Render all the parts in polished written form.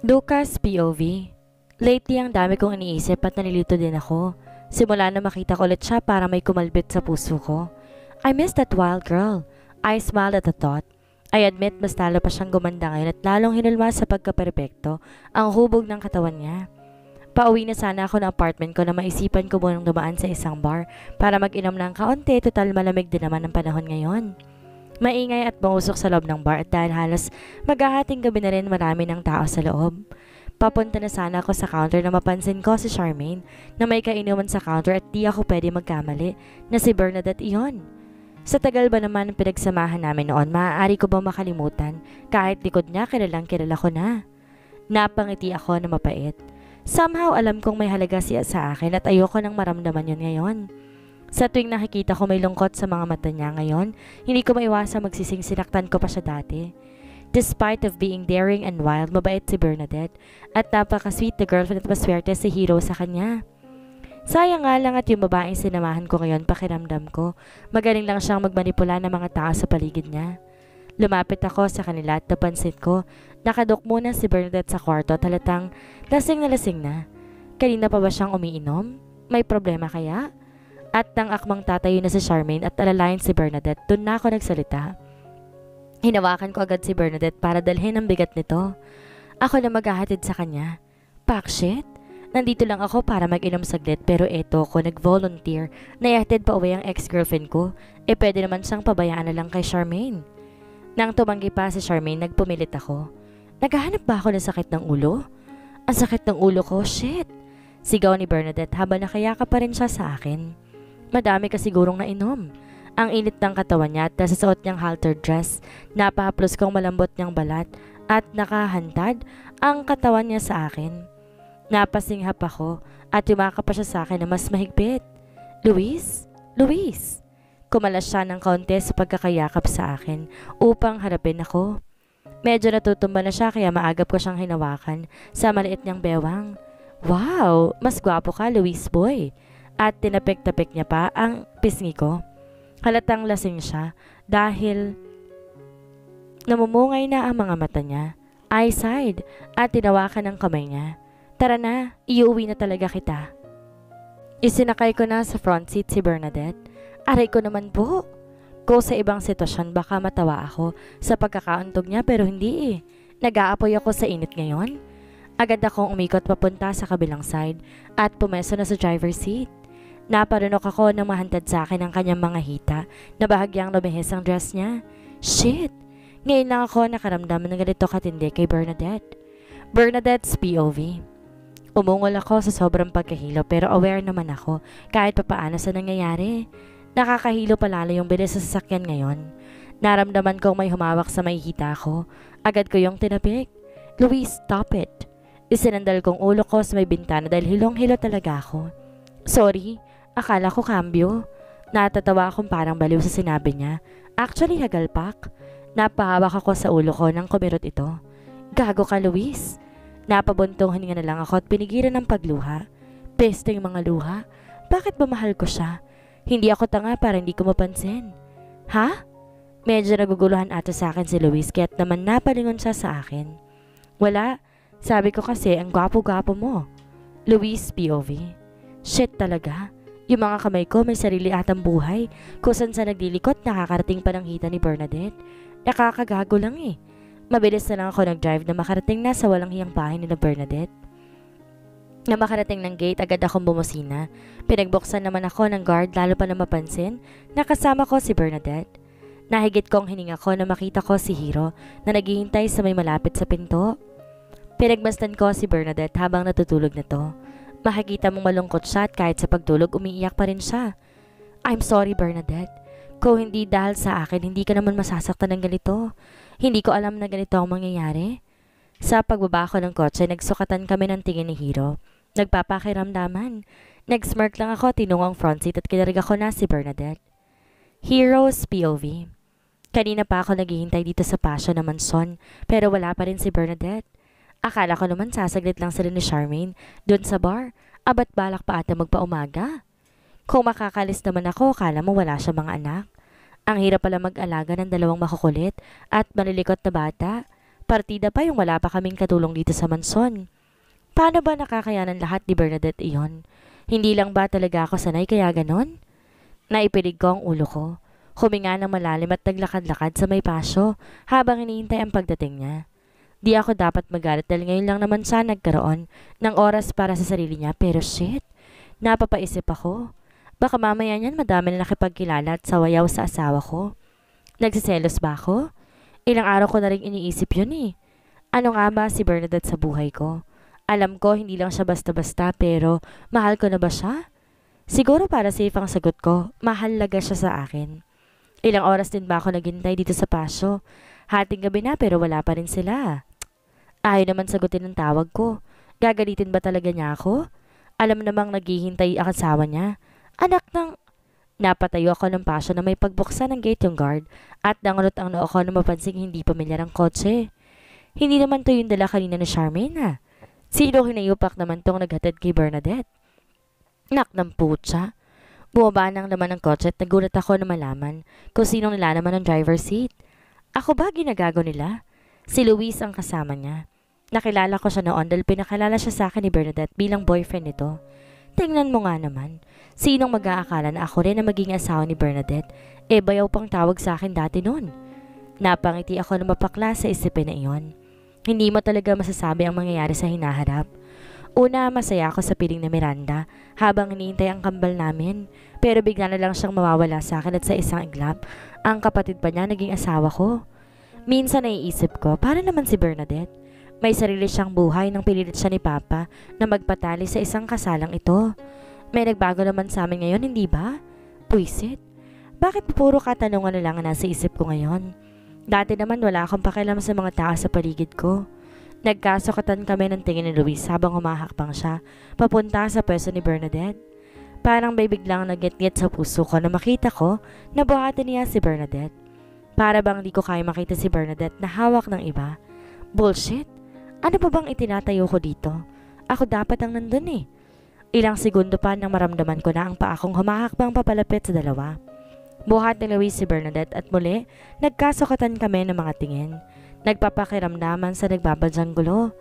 Lucas POV. Lately ang dami kong iniisip at nalilito din ako. Simula na makita ko ulit siya para may kumalbit sa puso ko. I miss that wild girl. I smiled at the thought. I admit mas lalo pa siyang gumanda ngayon at lalong hinulma sa pagkaperpekto ang hubog ng katawan niya. Pauwi na sana ako ng apartment ko na maisipan ko munang dumaan sa isang bar para mag-inom ng kaunti, total malamig din naman ang panahon ngayon. Maingay at mausok sa loob ng bar at dahil halos maghahating gabi na rin marami ng tao sa loob. Papunta na sana ako sa counter na mapansin ko si Charmaine na may kainuman sa counter at di ako pwede magkamali na si Bernadette iyon. Sa tagal ba naman ng pinagsamahan namin noon, maaari ko ba makalimutan kahit likod niya kilalang kilala ko na. Napangiti ako na mapait. Somehow alam kong may halaga siya sa akin at ayoko nang maramdaman yun ngayon. Sa tuwing nakikita ko may lungkot sa mga mata niya ngayon, hindi ko maiwasang magsising sinaktan ko pa siya dati. Despite of being daring and wild, mabait si Bernadette at napaka-sweet na girlfriend at maswerte si Hero sa kanya. Sayang nga lang at yung babaeng sinamahan ko ngayon pakiramdam ko, magaling lang siyang magmanipula ng mga tao sa paligid niya. Lumapit ako sa kanila at napansin ko, nakadok muna si Bernadette sa kwarto at halatang lasing na. Kanina pa ba siyang umiinom? May problema kaya? At nang akmang tatayo na si Charmaine at alalayan si Bernadette, doon na ako nagsalita. Hinawakan ko agad si Bernadette para dalhin ang bigat nito. Ako na maghahatid sa kanya. Pakshit? Nandito lang ako para mag-inom saglit pero eto ko nag-volunteer na ihatid pa uwi ang ex-girlfriend ko. Pwede naman siyang pabayaan na lang kay Charmaine. Nang tumanggi pa si Charmaine, nagpumilit ako. Naghahanap ba ako ng sakit ng ulo? Ang sakit ng ulo ko, shit! Sigaw ni Bernadette habang nakayaka pa rin siya sa akin. Madami ka sigurong nainom. Ang init ng katawan niya at nasasuot niyang halter dress, napahaplos kong malambot niyang balat at nakahantad ang katawan niya sa akin. Napasinghap ako at yumaka pa siya sa akin na mas mahigpit. Luis? Luis! Kumalas siya ng kaunti sa pagkakayakap sa akin upang harapin ako. Medyo natutumba na siya kaya maagap ko siyang hinawakan sa maliit niyang bewang. Wow! Mas gwapo ka, Luis boy! At tinapik-tapik niya pa ang pisngi ko. Halatang lasing siya dahil namumungay na ang mga mata niya. I sighed at tinawakan ng kamay niya. Tara na, iuwi na talaga kita. Isinakay ko na sa front seat si Bernadette. Aray ko naman po. Kung sa ibang sitwasyon baka matawa ako sa pagkakauntog niya pero hindi eh. Nag-aapoy ako sa init ngayon. Agad akong umikot papunta sa kabilang side at pumeso na sa driver's seat. Naparunok ako nang mahantad sa akin ang kanyang mga hita na bahagyang lumihis ang dress niya. Shit! Ngayon lang ako nakaramdam ng ganito katindi kay Bernadette. Bernadette's POV. Umungol ako sa sobrang pagkahilo pero aware naman ako kahit papaano sa nangyayari. Nakakahilo palalo yung bilis sa sasakyan ngayon. Naramdaman kong may humawak sa may hita ko. Agad ko yung tinapik. Luis, stop it. Isinandal kong ulo ko sa may bintana dahil hilong-hilo talaga ako. Sorry, akala ko kambyo. Natatawa akong parang baliw sa sinabi niya. Actually, hagalpak. Napahawak ako sa ulo ko nang kumirot ito. Gago ka, Luis. Napabuntong hininga na lang ako at pinigilan ng pagluha. Peste yung mga luha. Bakit ba mahal ko siya? Hindi ako tanga para hindi ko mapansin. Ha? Medyo naguguluhan ata sa akin si Luis kaya't naman napalingon siya sa akin. Wala. Sabi ko kasi ang gwapo-gwapo mo. Luis POV. Shit talaga. Yung mga kamay ko may sarili atang buhay. Kung saan sa naglilikot nakakarating pa ng hita ni Bernadette. Nakakagago lang eh. Mabilis na lang ako nag-drive na makarating na sa walang hiyang bahay ni Bernadette. Na makarating ng gate, agad akong bumusina. Pinagbuksan naman ako ng guard lalo pa na mapansin na kasama ko si Bernadette. Nahigit kong hininga ko na makita ko si Hero na naghihintay sa may malapit sa pinto. Pinagmasdan ko si Bernadette habang natutulog na to. Makikita mong malungkot siya at kahit sa pagtulog umiiyak pa rin siya. I'm sorry Bernadette. Kung hindi dahil sa akin, hindi ka naman masasaktan ng ganito. Hindi ko alam na ganito ang mangyayari. Sa pagbaba ko ng kotse, nagsukatan kami ng tingin ni Hero. Nagpapakiramdaman. Nag-smirk lang ako, tinungong front seat at kinarga ko na si Bernadette. Hero's POV. Kanina pa ako naghihintay dito sa pasyo na mansyon pero wala pa rin si Bernadette. Akala ko naman sasaglit lang sila ni Charmaine doon sa bar. Abat balak pa ata magpaumaga. Kung makakalis naman ako, akala mo wala siya mga anak. Ang hirap pala mag-alaga ng dalawang makukulit at malilikot na bata. Partida pa yung wala pa kaming katulong dito sa mansyon. Paano ba nakakayanan lahat ni Bernadette iyon? Hindi lang ba talaga ako sanay kaya ganon? Naipilig ko ang ulo ko. Huminga ng malalim at naglakad-lakad sa may paso habang iniintay ang pagdating niya. Di ako dapat magalit dahil ngayon lang naman siya nagkaroon ng oras para sa sarili niya pero shit, napapaisip ako. Baka mamaya niyan madami na nakipagkilala at sawayaw sa asawa ko. Nagsiselos ba ako? Ilang araw ko na rin iniisip yun eh. Ano nga ba si Bernadette sa buhay ko? Alam ko hindi lang siya basta-basta pero mahal ko na ba siya? Siguro para safe ang sagot ko, mahalaga siya sa akin. Ilang oras din ba ako naghintay dito sa paso? Hating gabi na pero wala pa rin sila. Ayaw naman sagutin ng tawag ko. Gagalitin ba talaga niya ako? Alam namang naghihintay ang asawa niya. Anak ng... Napatayo ako ng paso na may pagbuksan ng gate yung guard at nangunot ang noo ko na mapansing hindi pamilyar ang kotse. Hindi naman to yung dala kanina ni Charmaine ah. Sino hinayupak naman tong naghatid kay Bernadette? Nak ng putsa. Bumaba nang naman ng kotse at nagulat ako na malaman kung sinong nila naman ang driver's seat. Ako ba ginagago nila? Si Luis ang kasama niya. Nakilala ko siya noon dahil pinakilala siya sa akin ni Bernadette bilang boyfriend nito. Tingnan mo nga naman. Sinong mag-aakala na ako rin na maging asawa ni Bernadette? Bayaw pang tawag sa akin dati noon. Napangiti ako na mapakla sa isipin na iyon. Hindi mo talaga masasabi ang mangyayari sa hinaharap. Una, masaya ako sa piling na Miranda habang iniintay ang kambal namin. Pero bigla na lang siyang mawawala sa akin at sa isang iglap, ang kapatid pa niya naging asawa ko. Minsan naiisip ko, para naman si Bernadette? May sarili siyang buhay nang pinilit siya ni Papa na magpatali sa isang kasalang ito. May nagbago naman sa amin ngayon, hindi ba? Puisit. Bakit puro katanungan na lang ang nasa isip ko ngayon? Dati naman wala akong pakialam sa mga tao sa paligid ko. Nagkasukatan kami ng tingin ni Luis habang humahakbang siya papunta sa pwesto ni Bernadette. Parang may biglang nagngit-ngit sa puso ko na makita ko na buhati niya si Bernadette. Para bang di ko kaya makita si Bernadette na hawak ng iba. Bullshit! Ano pa bang itinatayo ko dito? Ako dapat ang nandun eh. Ilang segundo pa nang maramdaman ko na ang paa kong humahakbang papalapit sa dalawa. Buhat ni Luis si Bernadette at muli, nagkasukatan kami ng mga tingin. Nagpapakiramdaman sa nagbabadyang gulo.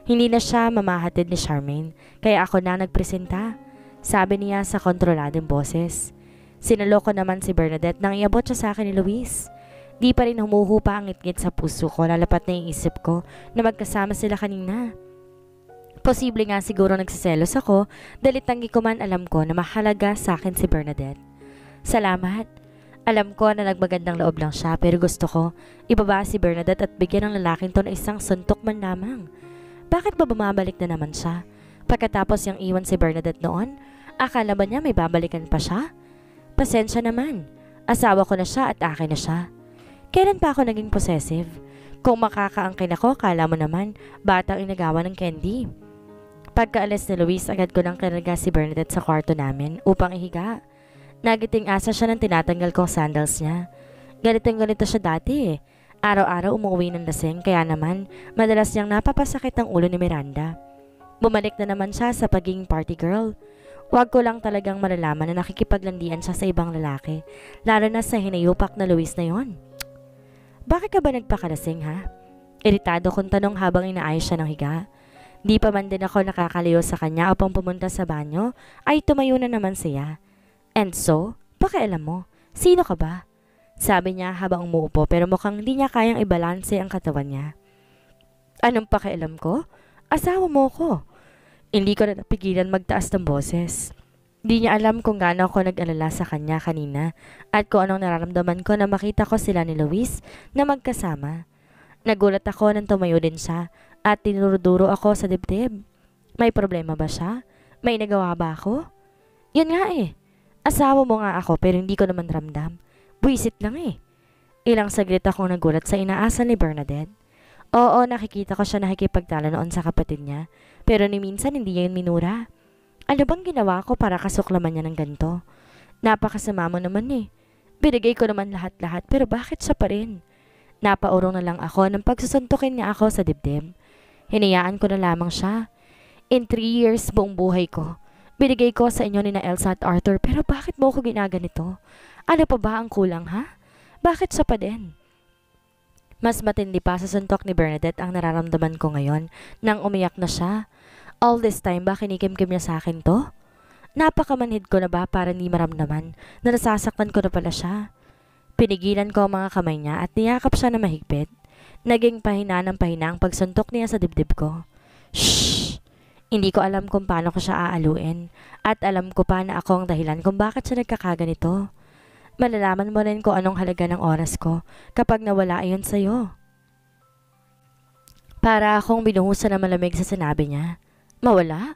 Hindi na siya mamahatid ni Charmaine, kaya ako na nagpresenta. Sabi niya sa kontroladong boses. Sinaloko naman si Bernadette nang iabot siya sa akin ni Luis. Di pa rin humuhupa ang ngit-ngit sa puso ko, lalapat na yung isip ko na magkasama sila kanina. Posible nga siguro nagsiselos ako dahil tanggi ko man alam ko na mahalaga sa akin si Bernadette. Salamat. Alam ko na nagmagandang loob lang siya pero gusto ko ibaba si Bernadette at bigyan ng lalaking to na isang suntok man lamang. Bakit ba bumabalik na naman siya? Pagkatapos yung iwan si Bernadette noon, akala ba niya may babalikan pa siya? Pasensya naman. Asawa ko na siya at akin na siya. Kailan pa ako naging possessive? Kung makakaangkin ako, kala mo naman batang inagawa ng candy. Pagkaalis ni Luis, agad ko nang kinarga si Bernadette sa kwarto namin upang ihiga. Nagiting asa siya nang tinatanggal kong sandals niya. Ganito siya dati eh. Araw-araw umuwi ng lasing kaya naman madalas niyang napapasakit ang ulo ni Miranda. Bumalik na naman siya sa pagiging party girl. Huwag ko lang talagang malalaman na nakikipaglandian siya sa ibang lalaki, lalo na sa hinayupak na Luis na yon. Bakit ka ba nagpakalasing ha? Iritado kong tanong habang inaayos siya ng higa. Di pa man din ako nakakaliyo sa kanya upang pumunta sa banyo, ay tumayo na naman siya. And so, pakialam mo, sino ka ba? Sabi niya habang umuupo pero mukhang hindi niya kayang ibalanse ang katawan niya. Anong pakialam ko? Asawa mo ko. Hindi ko na napigilan magtaas ng boses. Di niya alam kung gaano ako nag-alala sa kanya kanina at kung anong nararamdaman ko na makita ko sila ni Luis na magkasama. Nagulat ako nang tumayo din siya at tinuruduro ako sa dibdib. May problema ba siya? May nagawa ba ako? Yun nga eh. Asawa mo nga ako pero hindi ko naman ramdam. Buisit lang eh. Ilang saglit akong nagulat sa inaasal ni Bernadette. Oo, nakikita ko siya nakikipagtalo noon sa kapatid niya pero ni minsan hindi niya yun minura. Ano bang ginawa ko para kasuklaman niya ng ganito? Napakasama mo naman eh. Binigay ko naman lahat-lahat pero bakit siya pa rin? Napaurong na lang ako nang pagsusuntukin niya ako sa dibdib. Hinayaan ko na lamang siya. In 3 years buong buhay ko, binigay ko sa inyo ni na Elsa at Arthur pero bakit mo ko ginaganito? Ano pa ba ang kulang ha? Bakit siya pa din? Mas matindi pa sa suntok ni Bernadette ang nararamdaman ko ngayon nang umiyak na siya. All this time ba kinikimkim niya sa akin to? Napakamanhid ko na ba para hindi maramdaman na nasasaktan ko na pala siya? Pinigilan ko ang mga kamay niya at niyakap siya na mahigpit. Naging pahina ng pahina ang pagsuntok niya sa dibdib ko. Shhh! Hindi ko alam kung paano ko siya aaluin at alam ko pa na ako ang dahilan kung bakit siya nagkakaganito. Malalaman mo rin kung anong halaga ng oras ko kapag nawala ayon sa'yo. Para akong binuhusan na malamig sa sinabi niya. Mawala?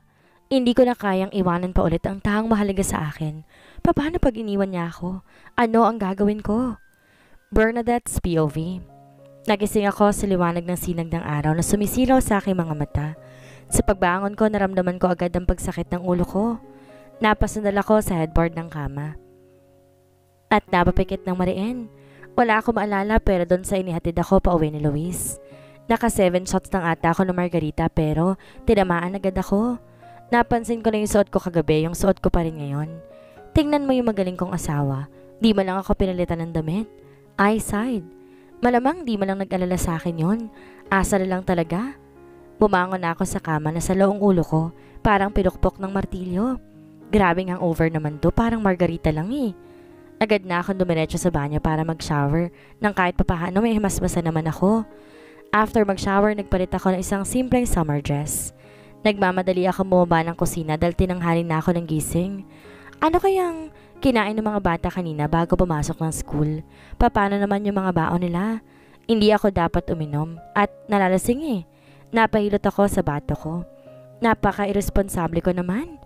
Hindi ko na kayang iwanan pa ulit ang taong mahalaga sa akin. Paano pag iniwan niya ako? Ano ang gagawin ko? Bernadette's POV. Nagising ako sa liwanag ng sinag ng araw na sumisilaw sa aking mga mata. Sa pagbangon ko, naramdaman ko agad ang pagsakit ng ulo ko. Napasundal ako sa headboard ng kama. At napapikit ng mariin. Wala ako maalala pero doon sa inihatid ako pa uwi ni Luis. Naka 7 shots ng ata ako ng margarita pero tinamaan agad ako. Napansin ko na yung suot ko kagabi, yung suot ko pa rin ngayon. Tingnan mo yung magaling kong asawa. Di man lang ako pinalitan ng damit. I sighed. Malamang di man lang nag-alala sa akin yon. Asa na lang talaga. Bumangon na ako sa kama na sa loong ulo ko, parang pinukpok ng martilyo. Grabing hangover naman to, parang margarita lang eh. Agad na akong dumiretso sa banyo para mag-shower nang kahit papaano may himasmasa naman ako. After mag-shower, nagpalit ako ng isang simpleng summer dress. Nagmamadali ako bumaba ng kusina dahil tinanghali na ako ng gising. Ano kayang kinain ng mga bata kanina bago pumasok ng school? Paano naman yung mga baon nila? Hindi ako dapat uminom at nalalasing eh. Napahilot ako sa bato ko. Napaka-irresponsable ko naman.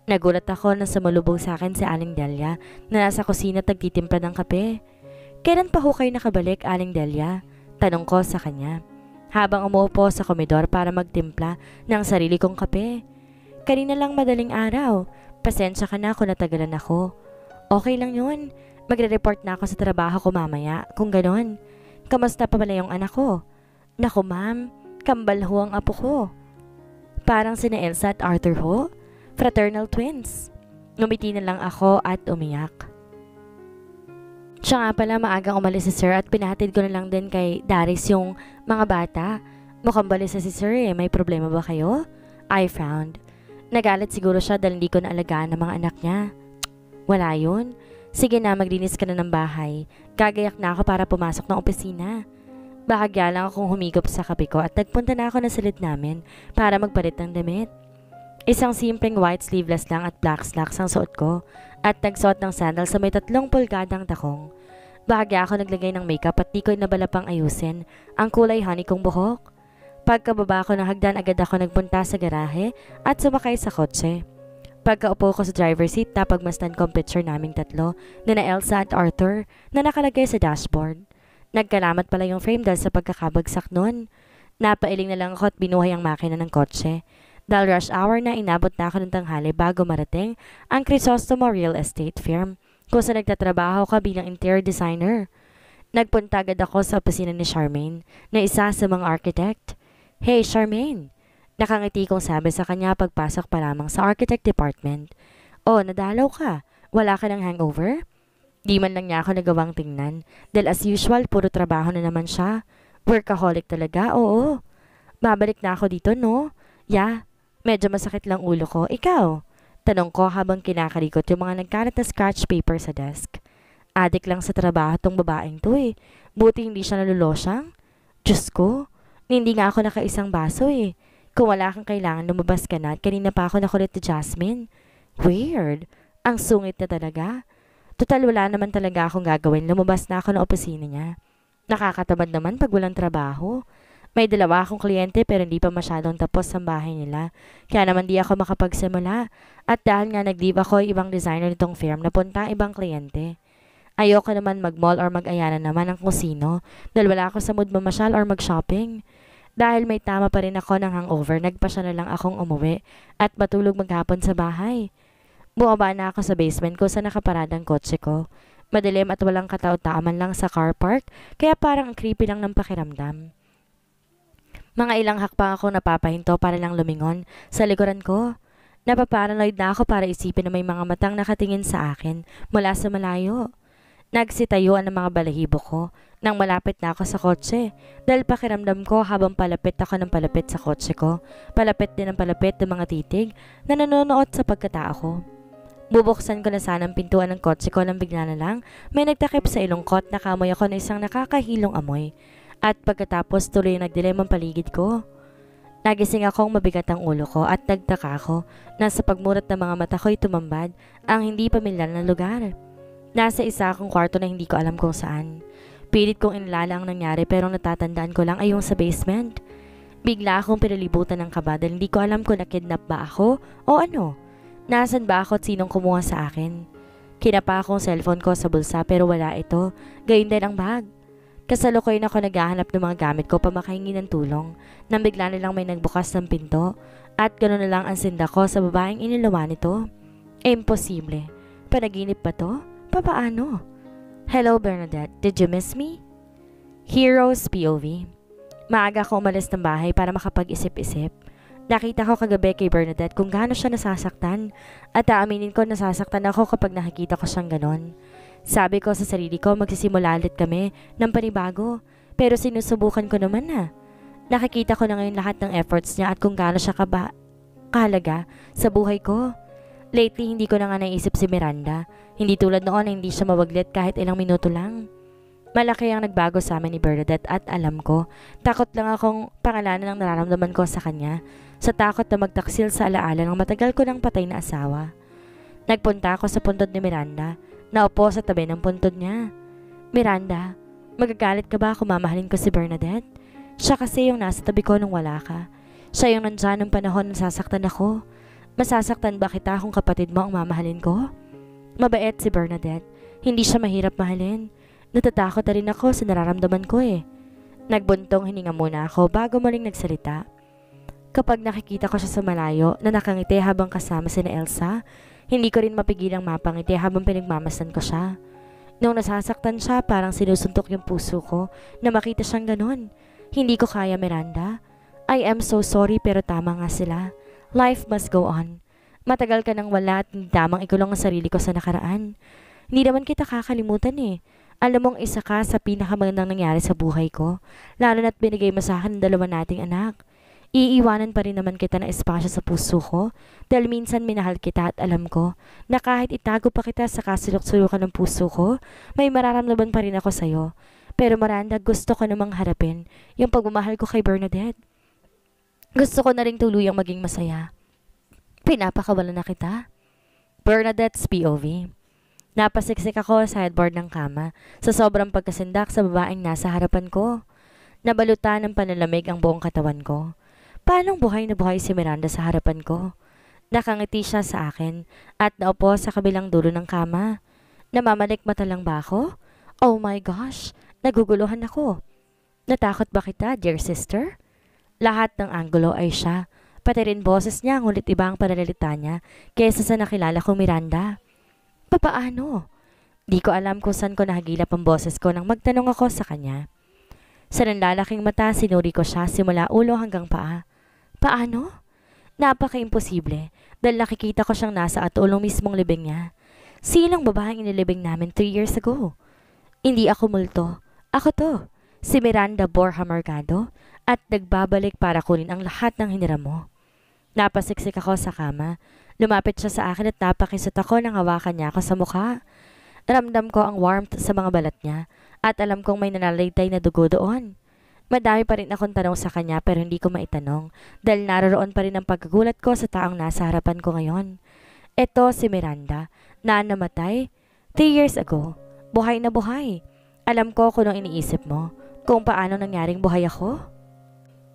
Nagulat ako na sumulubog sa akin si Aling Delia na nasa kusina tagtitimpla ng kape. Kailan pa ho kayo nakabalik, Aling Delia? Tanong ko sa kanya. Habang umuupo sa komedor para magtimpla ng sarili kong kape. Kanina lang madaling araw. Pasensya ka na kung natagalan ako. Okay lang yun. Magre-report na ako sa trabaho ko mamaya kung ganon. Kamusta pa pala yung anak ko? Naku ma'am, kambal ho ang apo ko. Parang sina Elsa at Arthur ho. Fraternal twins. Ngumiti na lang ako at umiyak. Siya nga pala maagang umalis si Sir at pinahatid ko na lang din kay Darius yung mga bata. Mukhang balis na si Sir eh. May problema ba kayo? I frowned. Nagalit siguro siya dahil hindi ko naalagaan ng mga anak niya. Wala yun. Sige na, maglinis ka na ng bahay. Gagayak na ako para pumasok ng opisina. Bahagya lang akong humigop sa kape ko at nagpunta na ako ng silid namin para magpalit ng damit. Isang simpleng white sleeveless lang at black slacks ang suot ko at nagsuot ng sandals sa may 3 pulgadang takong. Bahagya ako naglagay ng makeup at di ko nabala pang ayusin ang kulay honey kong buhok. Pagkababa ko ng hagdan agad ako nagpunta sa garahe at sumakay sa kotse. Pagkaupo ko sa driver seat napagmasdan ko ang picture naming 3 na Elsa at Arthur na nakalagay sa dashboard. Nagkalamat pala yung frame dahil sa pagkakabagsak nun. Napailing na lang ako at binuhay ang makina ng kotse. Dahil rush hour na inabot na ako ng tanghali bago marating ang Crisostomo Real Estate Firm kung saan nagtatrabaho ka bilang interior designer. Nagpunta agad ako sa opisina ni Charmaine na isa sa mga architect. Hey Charmaine! Nakangiti kong sabi sa kanya pagpasok pa lamang sa architect department. Oh, nadalaw ka. Wala ka ng hangover? Di man lang niya ako nagawang tingnan dahil as usual puro trabaho na naman siya. Workaholic talaga, oo. Babalik na ako dito, no? Yeah. Medyo masakit lang ulo ko. Ikaw? Tanong ko habang kinakalikot yung mga nagkalat na scratch paper sa desk. Adik lang sa trabaho tong babaeng to eh. Buti hindi siya nalulosyang. Diyos ko, hindi nga ako nakaisang baso eh. Kung wala kang kailangan, lumabas ka na at kanina pa ako nakulit ni Jasmine. Weird. Ang sungit na talaga. Total wala naman talaga akong gagawin. Lumabas na ako ng opisina niya. Nakakatamad naman pag walang trabaho. May 2 akong kliyente pero hindi pa masyadong tapos ang bahay nila. Kaya naman di ako makapagsimula. At dahil nga nag-leave ako ibang designer nitong firm na punta ibang kliyente. Ayoko naman mag-mall or mag-ayana naman ng kusino dahil wala ako sa mood mamasyal or mag-shopping. Dahil may tama pa rin ako ng hangover, nagpasya na lang akong umuwi at matulog maghapon sa bahay. Bumaba na ako sa basement ko sa nakaparadang kotse ko. Madilim at walang katao-tao man lang sa car park kaya parang ang creepy lang ng pakiramdam. Mga ilang hakbang ako napapahinto para lang lumingon sa likuran ko. Napaparanoid na ako para isipin na may mga matang nakatingin sa akin mula sa malayo. Nagsitayuan ang mga balahibo ko nang malapit na ako sa kotse dahil pakiramdam ko habang palapit ako ng palapit sa kotse ko, palapit din ang palapit ng mga titig na nanonood sa pagkatao ko. Bubuksan ko na sana ang pintuan ng kotse ko nang bigla na lang may nagtakip sa ilong ko at nakamoy ako ng isang nakakahilong amoy at pagkatapos tuloy nagdilim ang paligid ko. Nagising akong mabigat ang ulo ko at nagtaka ako na sa pagmurat ng mga mata ko'y tumambad ang hindi pamilyar na lugar. Nasa isa akong kwarto na hindi ko alam kung saan. Pilit kong inalala ang nangyari pero natatandaan ko lang ay yung sa basement. Bigla akong pinalibutan ng kaba dahil hindi ko alam kung nakidnap ba ako o ano. Nasaan ba ako at sinong kumuha sa akin? Kinapa akong cellphone ko sa bulsa pero wala ito. Gayon din ang bag. Kasalukuyan ako naghahanap ng mga gamit ko pa makahingi ng tulong nang bigla nilang may nagbukas ng pinto at gano'n na lang ang sinda ko sa babaeng inilawa nito. Imposible. Panaginip ba to? Paano? Hello Bernadette, did you miss me? Heroes POV. Maaga ako umalis ng bahay para makapag-isip-isip. Nakita ko kagabi kay Bernadette kung gaano siya nasasaktan at aaminin ko nasasaktan ako kapag nakikita ko siyang ganon. Sabi ko sa sarili ko magsisimula ulit kami ng panibago pero sinusubukan ko naman na. Nakikita ko na ngayon lahat ng efforts niya at kung gaano siya kahalaga sa buhay ko. Lately, hindi ko na nga naisip si Miranda. Hindi tulad noon na hindi siya mawaglit kahit ilang minuto lang. Malaki ang nagbago sa amin ni Bernadette at alam ko, takot lang akong pangalanan ang nararamdaman ko sa kanya sa takot na magtaksil sa alaala ng matagal ko ng patay na asawa. Nagpunta ako sa puntod ni Miranda, naupo sa tabi ng puntod niya. Miranda, magagalit ka ba kung mamahalin ko si Bernadette? Siya kasi yung nasa tabi ko nung wala ka. Siya yung nandyan ng panahon na sasaktan ako. Masasaktan ba kita kung kapatid mo ang mamahalin ko? Mabait si Bernadette. Hindi siya mahirap mahalin. Natatakot na rin ako sa nararamdaman ko eh. Nagbuntong hininga muna ako bago muling nagsalita. Kapag nakikita ko siya sa malayo na nakangiti habang kasama si Elsa, hindi ko rin mapigilang mapangiti habang pinagmamasdan ko siya. Nung nasasaktan siya parang sinusuntok yung puso ko na makita siyang ganon. Hindi ko kaya Miranda. I am so sorry pero tama nga sila. Life must go on. Matagal ka nang wala at hindi damang ikulong ang sarili ko sa nakaraan. Hindi naman kita kakalimutan eh. Alam mong isa ka sa pinakamagandang nangyari sa buhay ko, lalo na't binigay mo sa akin ang dalawa nating anak. Iiwanan pa rin naman kita ng espasyo sa puso ko dahil minsan minahal kita at alam ko na kahit itago pa kita sa kasulok-sulukan ng puso ko, may mararamdaman pa rin ako sa'yo. Pero Miranda, gusto ko namang harapin yung pagmamahal ko kay Bernadette. Gusto ko na rin tuluyang maging masaya. Pinapakawalan na kita. Bernadette's POV. Napasiksik ako sa headboard ng kama sa sobrang pagkasindak sa babaeng nasa harapan ko. Nabalutan ng panalamig ang buong katawan ko. Paanong buhay na buhay si Miranda sa harapan ko? Nakangiti siya sa akin at naupo sa kabilang dulo ng kama. Namamalik mata lang ba ako? Oh my gosh, naguguluhan ako. Natakot ba kita, dear sister? Lahat ng anggulo ay siya, pati rin boses niya ngulit iba ang pananalita niya kaysa sa nakilala kong Miranda. Papaano? Di ko alam kung saan ko nahagilap ang boses ko nang magtanong ako sa kanya. Sa nanlalaking mata sinuri ko siya simula ulo hanggang paa. Paano? Napaka-imposible dahil nakikita ko siyang nasa atulong mismong libing niya. Sinong babaeng inilibing namin 3 years ago? Hindi ako multo. Ako to. Si Miranda Borja Mercado at nagbabalik para kunin ang lahat ng hiniram mo. Napasiksik ako sa kama. Lumapit siya sa akin at napakisot ako nang hawakan niya ako sa mukha. Ramdam ko ang warmth sa mga balat niya at alam kong may nanalaitay na dugo doon. Madami pa rin akong tanong sa kanya pero hindi ko maitanong dahil naroroon pa rin ang pagkagulat ko sa taong nasa harapan ko ngayon. Ito si Miranda na namatay 3 years ago. Buhay na buhay. Alam ko kung anong iniisip mo, kung paano nangyaring buhay ako.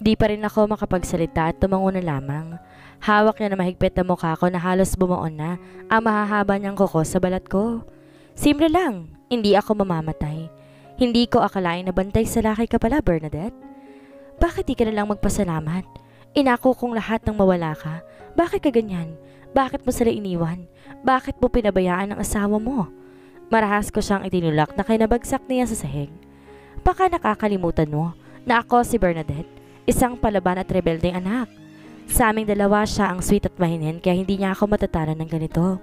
Di pa rin ako makapagsalita at tumango na lamang. Hawak niya na mahigpit na mukha ko na halos bumuon na ang mahahaba niyang kuko sa balat ko. Simple lang, hindi ako mamamatay. Hindi ko akalain na bantay sa laki ka pala, Bernadette. Bakit di ka na lang magpasalamat? Inako kong lahat ng mawala ka. Bakit ka ganyan? Bakit mo sila iniwan? Bakit mo pinabayaan ang asawa mo? Marahas ko siyang itinulak na kinabagsak niya sa sahig. Baka nakakalimutan mo na ako si Bernadette, isang palaban at rebeldeng anak. Sa aming dalawa siya ang sweet at mahinin kaya hindi niya ako matatanan ng ganito.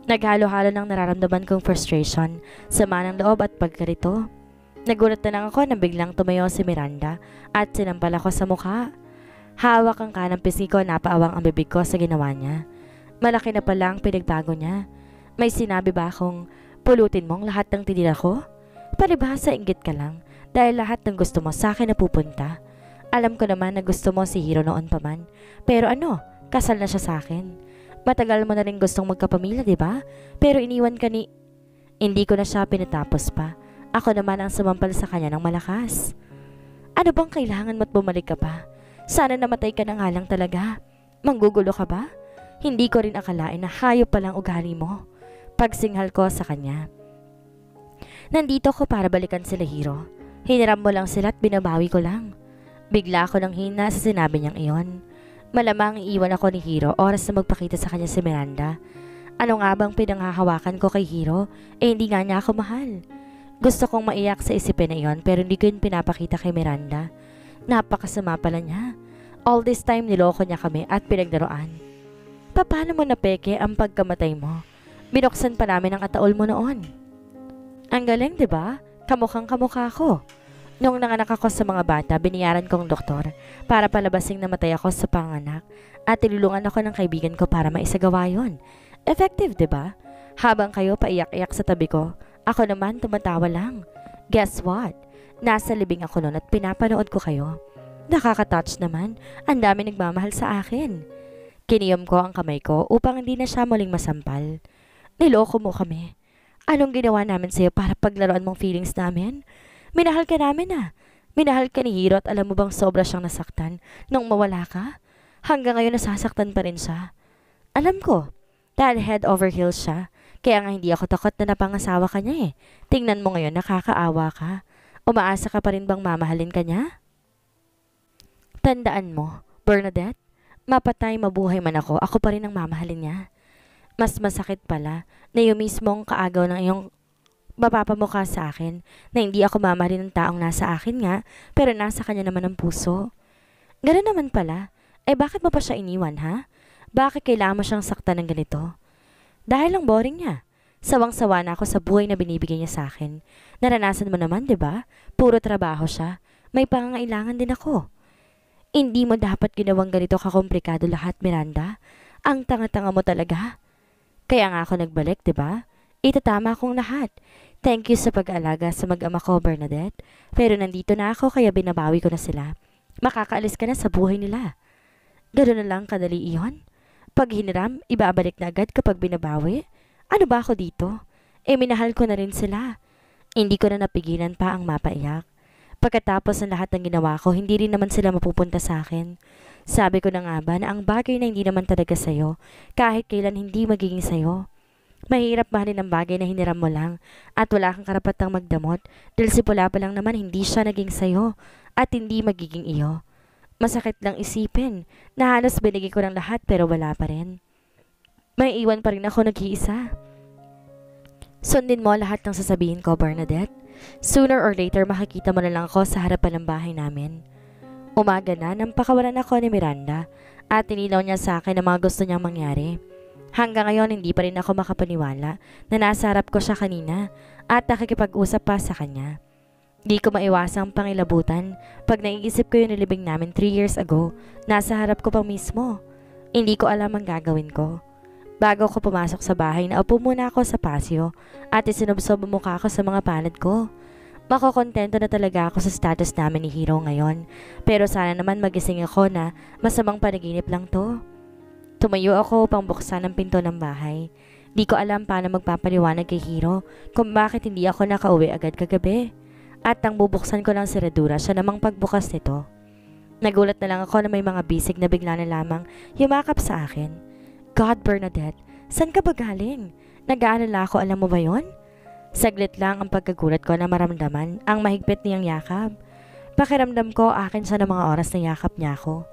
Naghalo-halo ng nararamdaman kong frustration, sama ng loob at pagkarito. Nagulat na lang ako na biglang tumayo si Miranda at sinampal ako sa mukha. Hawak ang kanang pisngi ko, napaawang ang bibig ko sa ginawa niya. Malaki na pala ang pinagbago niya. May sinabi ba akong pulutin mong lahat ng tinira ko? Palibhasa inggit ka lang dahil lahat ng gusto mo sa akin napupunta. Alam ko naman na gusto mo si Hiro noon pa man. Pero ano, kasal na siya sa akin. Matagal mo na rin gustong magkapamilya, diba? Pero iniwan ka ni... Hindi ko na siya pinatapos pa. Ako naman ang sumampal sa kanya ng malakas. Ano bang kailangan mo't bumalik ka pa? Sana namatay ka na nga lang talaga. Manggugulo ka ba? Hindi ko rin akalain na hayop palang ugali mo. Pagsinghal ko sa kanya. Nandito ko para balikan sila Hiro. Hiniram mo lang sila at binabawi ko lang. Bigla ako nang hina sa sinabi niyang iyon. Malamang iiwan ako ni Hiro oras na magpakita sa kanya si Miranda. Ano nga bang pinanghahawakan ko kay Hiro? Hindi nga niya ako mahal. Gusto kong maiyak sa isipin na iyon pero hindi ko yun pinapakita kay Miranda. Napakasama pala niya. All this time niloko niya kami at pinagdaroan. Paano mo napeke ang pagkamatay mo? Binuksan pa namin ang ataol mo noon. Ang galing, diba? Kamukhang kamukha ko. Nung nanganak ako sa mga bata, biniyaran kong doktor para palabasing namatay ako sa panganak at tinulungan ako ng kaibigan ko para maisagawa yun. Effective, diba? Habang kayo paiyak-iyak sa tabi ko, ako naman tumatawa lang. Guess what? Nasa libing ako noon at pinapanood ko kayo. Nakaka-touch naman, ang dami nagmamahal sa akin. Kiniyom ko ang kamay ko upang hindi na siya muling masampal. Niloko mo kami. Anong ginawa namin sa'yo para paglaruan mong feelings namin? Minahal ka namin ah. Minahal ka ni Hiro at alam mo bang sobra siyang nasaktan nung mawala ka? Hanggang ngayon nasasaktan pa rin siya. Alam ko, dahil head over heels siya. Kaya nga hindi ako takot na napangasawa ka niya eh. Tingnan mo ngayon, nakakaawa ka. Umaasa ka pa rin bang mamahalin ka niya? Tandaan mo, Bernadette, mapatay mabuhay man ako pa rin ang mamahalin niya. Mas masakit pala na yung mismong kaagaw ng iyong mapapamukha sa akin na hindi ako mamahalin ng taong nasa akin nga pero nasa kanya naman ang puso. Ganun naman pala, bakit mo pa siya iniwan ha? Bakit kailangan mo siyang saktan ng ganito? Dahil lang boring niya. Sawang-sawa na ako sa buhay na binibigay niya sa akin. Naranasan mo naman, 'di ba? Puro trabaho siya. May pangangailangan din ako. Hindi mo dapat ginawang ganito kakomplikado lahat, Miranda. Ang tanga-tanga mo talaga. Kaya nga ako nagbalik, 'di ba? Itatama kong lahat. Thank you sa pag-aalaga sa mag-ama ko, Bernadette. Pero nandito na ako kaya binabawi ko na sila. Makakaalis ka na sa buhay nila. Gano'n na lang kadali iyon? Pag hiniram, ibabalik na agad kapag binabawi? Ano ba ako dito? Minahal ko na rin sila. Hindi ko na napigilan pa ang mapaiyak. Pagkatapos ng lahat ng ginawa ko, hindi rin naman sila mapupunta sa akin. Sabi ko na nga ba na ang bagay na hindi naman talaga sa'yo, kahit kailan hindi magiging sa'yo. Mahirap mahalin ang bagay na hiniram mo lang at wala kang karapatang magdamot dahil si Pula pa lang naman hindi siya naging sa'yo at hindi magiging iyo. Masakit lang isipin na halos binigay ko ng lahat pero wala pa rin. May iwan pa rin ako nag-iisa. Sundin mo lahat ng sasabihin ko, Bernadette. Sooner or later makikita mo na lang ako sa harapan ng bahay namin. Umaga na nang pakawalan ako ni Miranda at tinilaw niya sa akin ang mga gusto niyang mangyari. Hanggang ngayon hindi pa rin ako makapaniwala na nasa harap ko siya kanina at nakikipag-usap pa sa kanya. Di ko maiwasang pangilabutan pag naiisip ko yung nilibing namin 3 years ago. Nasa harap ko pa mismo. Hindi ko alam ang gagawin ko. Bago ko pumasok sa bahay, naupo muna ako sa pasyo at isinubsob ang mukha ko sa mga palad ko. Makokontento na talaga ako sa status namin ni Hiro ngayon. Pero sana naman magising ako na masamang panaginip lang to. Tumayo ako upang buksan ang pinto ng bahay. Di ko alam paano magpapaliwanag kay Hiro kung bakit hindi ako nakauwi agad kagabi. At nang bubuksan ko ng seradura, siya namang pagbukas nito. Nagulat na lang ako na may mga bisig na bigla na lamang yumakap sa akin. God, Bernadette, saan ka ba galing? Nag-aalala ako, alam mo ba yon? Saglit lang ang pagkagulat ko na maramdaman ang mahigpit niyang yakap. Pakiramdam ko akin siya ng mga oras na yakap niya ako.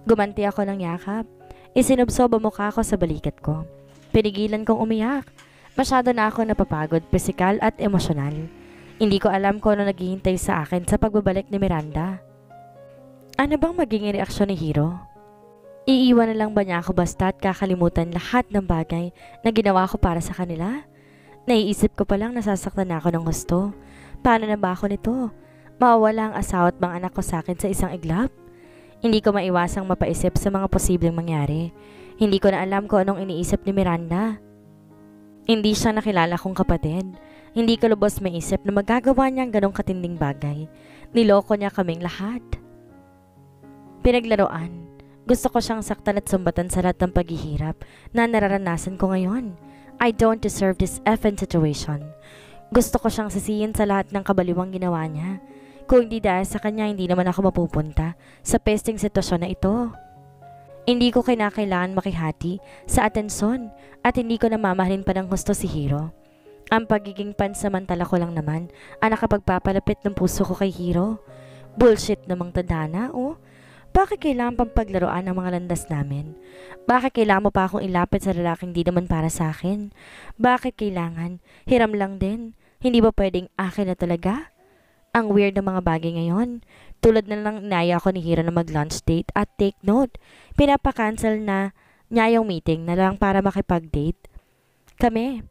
Gumanti ako ng yakap. Isinubsob ang mukha ko sa balikat ko. Pinigilan kong umiyak. Masyado na ako napapagod, pisikal at emosyonal. Hindi ko alam kung ano naghihintay sa akin sa pagbabalik ni Miranda. Ano bang magiging reaksyon ni Hiro? Iiwan na lang ba niya ako basta at kakalimutan lahat ng bagay na ginawa ko para sa kanila? Naiisip ko palang nasasaktan na ako ng gusto. Paano na ba ako nito? Mawawala ang asawa at mga anak ko sa akin sa isang iglap? Hindi ko maiwasang mapaisip sa mga posibleng mangyari. Hindi ko na alam kung anong iniisip ni Miranda. Hindi siya nakilala kong kapatid. Hindi ko lubos maisip na magagawa niya ang ganong katinding bagay. Niloko niya kaming lahat. Pinaglaruan. Gusto ko siyang saktan at sumbatan sa lahat ng paghihirap na nararanasan ko ngayon. I don't deserve this effing situation. Gusto ko siyang sisihin sa lahat ng kabaliwang ginawa niya. Kung hindi dahil sa kanya, hindi naman ako mapupunta sa pesting sitwasyon na ito. Hindi ko kinakailangan makihati sa atensyon at hindi ko namamahalin pa ng gusto si Hiro. Ang pagiging pansamantala ko lang naman ang nakapagpapalapit ng puso ko kay Hiro. Bullshit namang tadhana, oh. Bakit kailangan pang paglaruan ang mga landas namin? Bakit kailangan mo pa akong ilapit sa lalaking di naman para sa akin? Bakit kailangan? Hiram lang din. Hindi ba pwedeng akin na talaga? Ang weird ng mga bagay ngayon. Tulad na lang inaya ko ni Hiro na mag-lunch date at take note. Pinapakancel na niya yung meeting na lang para makipag-date. Kami.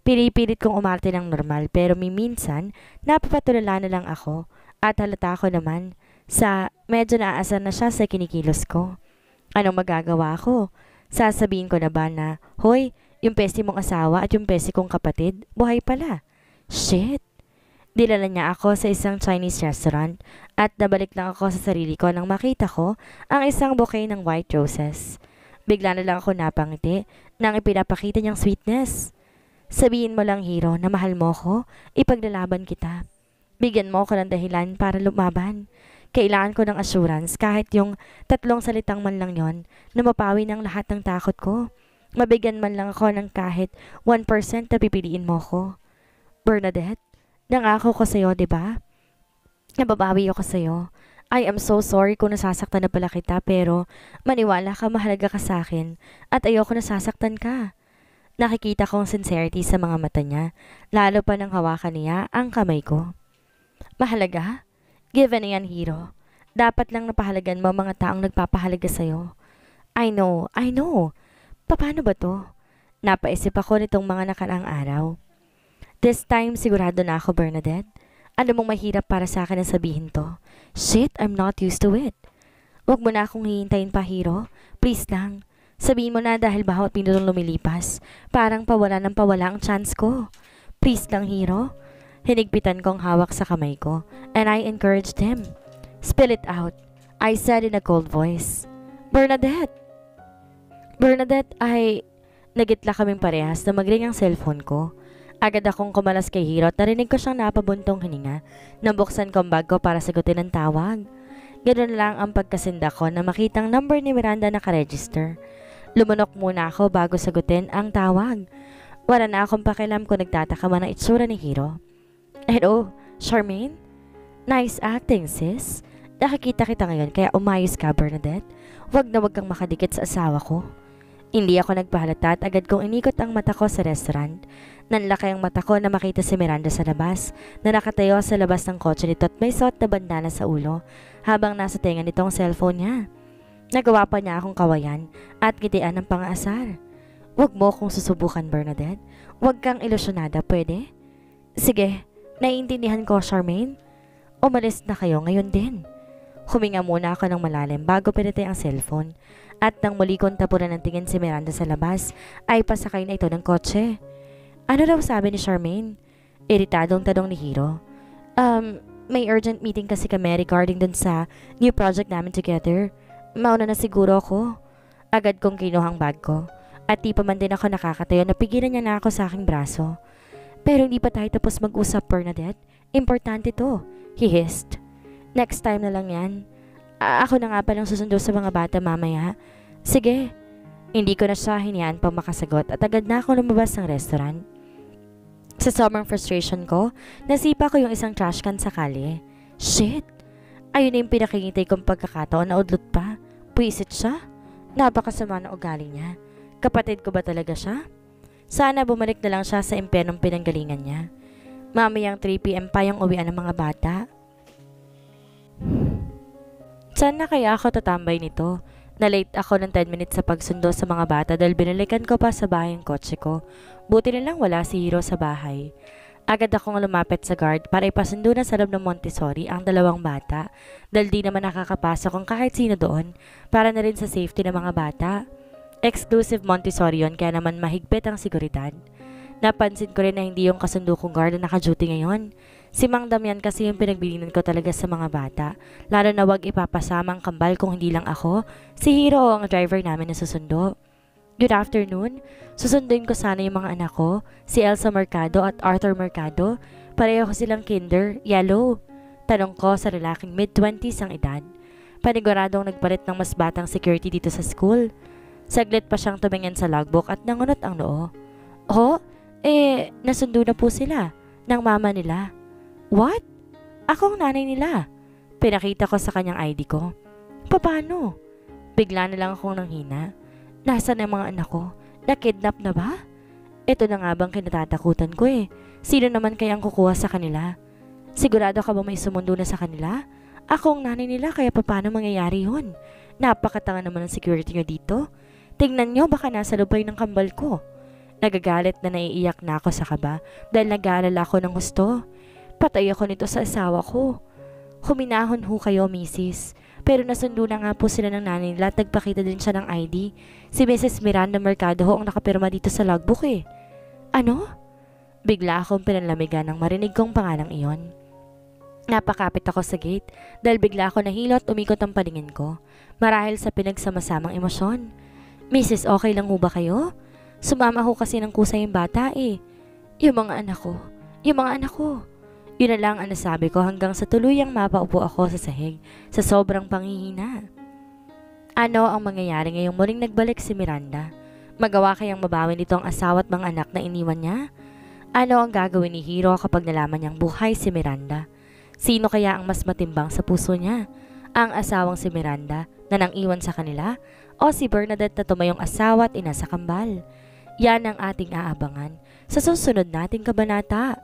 Pinipilit kong umarte ng normal pero minsan napapatulala na lang ako at halata ko naman sa medyo naaasar na siya sa kinikilos ko. Anong magagawa ko? Sasabihin ko na ba na, hoy, yung pesi mong asawa at yung pesi kong kapatid, buhay pala. Shit! Dilala niya ako sa isang Chinese restaurant at nabalik lang ako sa sarili ko nang makita ko ang isang bouquet ng white roses. Bigla na lang ako napangiti nang ipinapakita niyang sweetness. Sabihin mo lang, Hiro, na mahal mo ko, ipaglalaban kita. Bigyan mo ko ng dahilan para lumaban. Kailangan ko ng assurance kahit yung 3 salitang man lang yon na mapawi ng lahat ng takot ko. Mabigyan man lang ako ng kahit 1% na pipiliin mo ko. Bernadette, nangako ko sa'yo, diba? Nababawi ako sa'yo. I am so sorry kung nasasaktan na pala kita pero maniwala ka, mahalaga ka sa akin at ayoko nasasaktan ka. Nakikita kong sincerity sa mga mata niya, lalo pa nang hawakan niya ang kamay ko. Mahalaga? Given na yan, Hiro. Dapat lang napahalagan mo mga taong nagpapahalaga sa'yo. I know. Paano ba to? Napaisip ako nitong mga nakaraang araw. This time, sigurado na ako, Bernadette. Alam mong mahirap para sa akin na sabihin to. Shit, I'm not used to it. Huwag mo na akong hihintayin pa, Hiro. Please lang. Sabihin mo na dahil bawat minutong lumilipas, parang pawala ng pawala ang chance ko. Please lang, Hiro. Hinigpitan kong hawak sa kamay ko, and I encouraged him. Spill it out, I said in a cold voice. Bernadette! Bernadette, Nagitla kaming parehas na mag-ring ang cellphone ko. Agad akong kumalas kay Hiro at narinig ko siyang napabuntong hininga nang buksan ko ang bag ko para sagutin ang tawag. Ganoon lang ang pagkasinda ko na makitang number ni Miranda na nakaregister. Lumunok muna ako bago sagutin ang tawag. Wala na akong pakialam kung nagtataka man ang itsura ni Hiro. Hello, Charmaine? Nice acting, sis. Nakikita kita ngayon kaya umayos ka, Bernadette. Huwag na huwag kang makadikit sa asawa ko. Hindi ako nagpahalata at agad kong inikot ang mata ko sa restaurant. Nanlaki ang mata ko na makita si Miranda sa labas, na nakatayo sa labas ng kotse nito at may suot na bandana sa ulo habang nasa tenga nitong cellphone niya. Nagawa pa niya akong kawayan at ngitian ng pang-aasar. Huwag mo akong susubukan, Bernadette. Huwag kang ilusyonada, pwede? Sige. Naiintindihan ko, Charmaine. Umalis na kayo ngayon din. Huminga muna ako ng malalim bago pinatay ang cellphone. At nang muli kong tapunan ng tingin si Miranda sa labas, ay pasakay na ito ng kotse. Ano daw sabi ni Charmaine? Iritadong tanong ni Hiro. May urgent meeting kasi kami regarding dun sa new project namin together. Mauna na siguro ako. Agad kong kinuhang bag ko. At di pa man din ako nakakatayo na pigilan niya na ako sa aking braso. Pero hindi pa tayo tapos mag-usap, Bernadette. Importante to, he hissed. Next time na lang yan. Ako na nga palang susundo sa mga bata mamaya. Sige. Hindi ko na siya hinayaan pang makasagot at agad na ako lumabas ng restaurant. Sa sobrang frustration ko, nasipa ko yung isang trash can sa kalye. Shit! Ayun na yung pinakingitay kong pagkakataon na udlot pa. Puisit siya. Napakasama na ugali niya. Kapatid ko ba talaga siya? Sana bumalik na lang siya sa impenong pinanggalingan niya. Mamayang 3 PM pa yung uwian ng mga bata. Saan na kaya ako tatambay nito? Na-late ako ng 10 minutes sa pagsundo sa mga bata dahil binalikan ko pa sa bahay ang kotse ko. Buti na lang wala si Hiro sa bahay. Agad akong lumapit sa guard para ipasundo na sa loob ng Montessori ang dalawang bata dahil di naman nakakapasok kung kahit sino doon para na rin sa safety ng mga bata. Exclusive Montessori yun kaya naman mahigpit ang seguridad. Napansin ko rin na hindi yung kasundo kong guard na naka-duty ngayon. Si Mang Damian kasi yung pinagbilinan ko talaga sa mga bata. Lalo na wag ipapasama ang kambal kung hindi lang ako. Si Hiro ang driver namin na susundo. Good afternoon. Susunduin ko sana yung mga anak ko, si Elsa Mercado at Arthur Mercado. Pareho silang kinder, yellow. Tanong ko sa lalaking mid-20s ang edad. Paniguradong nagpalit ng mas batang security dito sa school. Saglit pa siyang tumingin sa logbook at nangunot ang noo. Oh, nasundo na po sila ng mama nila. What? Ako ang nanay nila. Pinakita ko sa kanyang ID ko. Paano? Bigla na lang akong nanghina. Nasaan ang mga anak ko? Nakidnap na ba? Ito na nga bang kinatatakutan ko eh. Sino naman kayang kukuha sa kanila? Sigurado ka ba may sumundo na sa kanila? Ako ang nanay nila kaya paano mangyayari yun? Napakatanga naman ng security nyo dito. Tingnan nyo baka nasa lupay ng kambal ko. Nagagalit na naiiyak na ako sa kaba dahil nag-aalala ako ng gusto. Patay ako nito sa asawa ko. Huminahon ho kayo, misis. Pero nasundo na nga po sila ng nanay nila at nagpakita din siya ng ID. Si Mrs. Miranda Mercado ho ang nakapirma dito sa logbook eh. Ano? Bigla akong pinanlamigan nang marinig kong pangalang iyon. Napakapit ako sa gate dahil bigla ako nahilo at umikot ang paningin ko. Marahil sa pinagsamasamang emosyon. Mrs. okay lang ho ba kayo? Sumama ho kasi ng kusa yung bata eh. Yung mga anak ko. Yun na lang ang nasabi ko hanggang sa tuluyang mapaupo ako sa sahig sa sobrang panghihina. Ano ang mangyayari ngayong muling nagbalik si Miranda? Magawa kayang mabawi nito ang asawa at mga anak na iniwan niya? Ano ang gagawin ni Hiro kapag nalaman niyang buhay si Miranda? Sino kaya ang mas matimbang sa puso niya? Ang asawang si Miranda na nang iwan sa kanila o si Bernadette na tumayong asawa at ina sa kambal? Yan ang ating aabangan sa susunod nating kabanata.